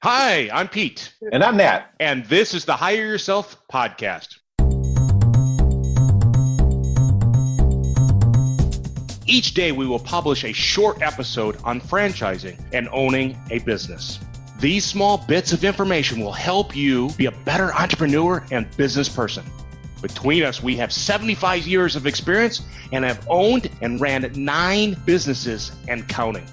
Hi, I'm Pete. And I'm Nat. And this is the Hire Yourself podcast. Each day we will publish a short episode on franchising and owning a business. These small bits of information will help you be a better entrepreneur and business person. Between us, we have 75 years of experience and have owned and ran 9 businesses and counting.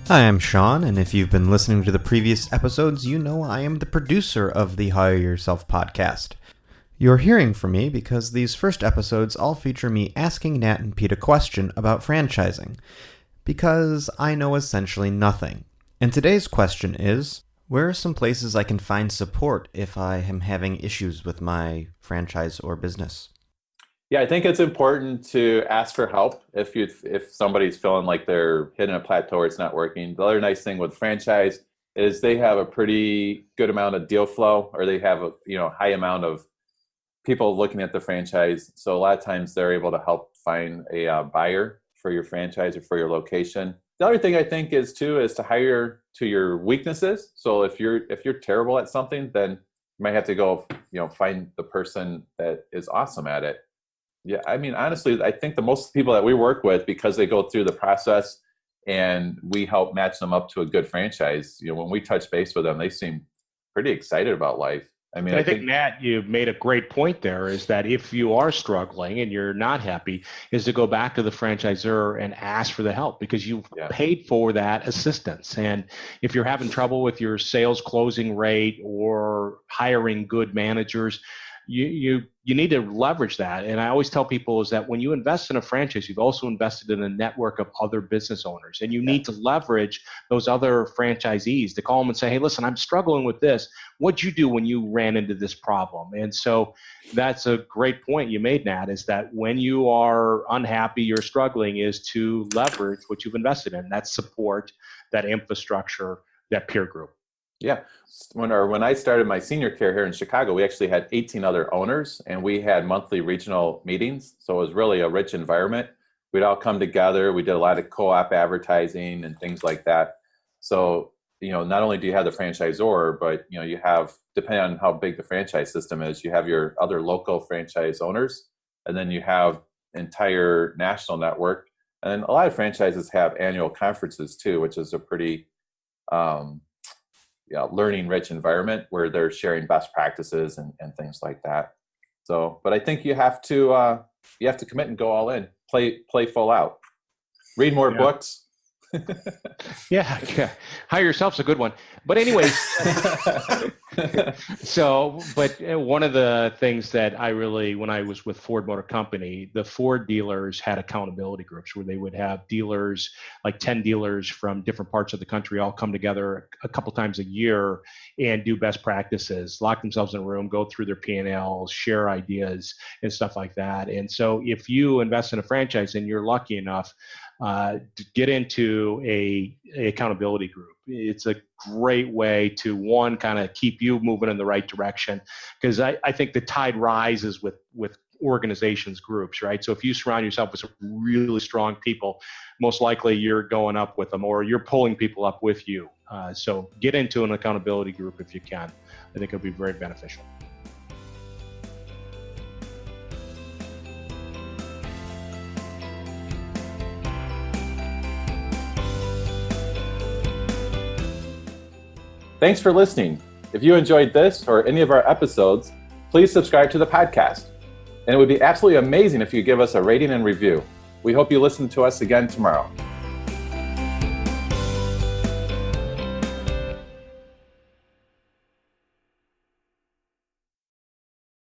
Hi, I'm Sean, and if you've been listening to the previous episodes, you know I am the producer of the Hire Yourself podcast. You're hearing from me because these first episodes all feature me asking Nat and Pete a question about franchising, because I know essentially nothing. And today's question is, where are some places I can find support if I am having issues with my franchise or business? Yeah, I think it's important to ask for help if somebody's feeling like they're hitting a plateau or it's not working. The other nice thing with franchise is they have a pretty good amount of deal flow, or they have a high amount of people looking at the franchise. So a lot of times they're able to help find a buyer for your franchise or for your location. The other thing I think is to hire to your weaknesses. So if you're terrible at something, then you might have to go find the person that is awesome at it. Yeah, I mean, honestly, I think the most people that we work with, because they go through the process and we help match them up to a good franchise, when we touch base with them, they seem pretty excited about life. I mean, I think, Nat, you made a great point there, is that if you are struggling and you're not happy, is to go back to the franchisor and ask for the help, because you paid for that assistance. And if you're having trouble with your sales closing rate or hiring good managers, you need to leverage that. And I always tell people is that when you invest in a franchise, you've also invested in a network of other business owners, and you need to leverage those other franchisees to call them and say, hey, listen, I'm struggling with this. What'd you do when you ran into this problem? And so that's a great point you made, Nat, is that when you are unhappy, you're struggling, is to leverage what you've invested in, that support, that infrastructure, that peer group. Yeah. When I started my senior care here in Chicago, we actually had 18 other owners, and we had monthly regional meetings. So it was really a rich environment. We'd all come together. We did a lot of co-op advertising and things like that. So, not only do you have the franchisor, but, you have, depending on how big the franchise system is, you have your other local franchise owners, and then you have entire national network. And then a lot of franchises have annual conferences too, which is a pretty, learning rich environment where they're sharing best practices and things like that. So, but I think you have to commit and go all in, play full out, read more books. Yeah. Hire Yourself's a good one. But anyways, but one of the things that when I was with Ford Motor Company, the Ford dealers had accountability groups where they would have dealers, like 10 dealers from different parts of the country, all come together a couple times a year and do best practices, lock themselves in a room, go through their P&Ls, share ideas and stuff like that. And so if you invest in a franchise and you're lucky enough to get into a accountability group, it's a great way to, one, kind of keep you moving in the right direction, because I think the tide rises with organizations, groups, right? So if you surround yourself with some really strong people, most likely you're going up with them, or you're pulling people up with you. So get into an accountability group if you can. I think it'll be very beneficial. Thanks for listening. If you enjoyed this or any of our episodes, please subscribe to the podcast. And it would be absolutely amazing if you give us a rating and review. We hope you listen to us again tomorrow.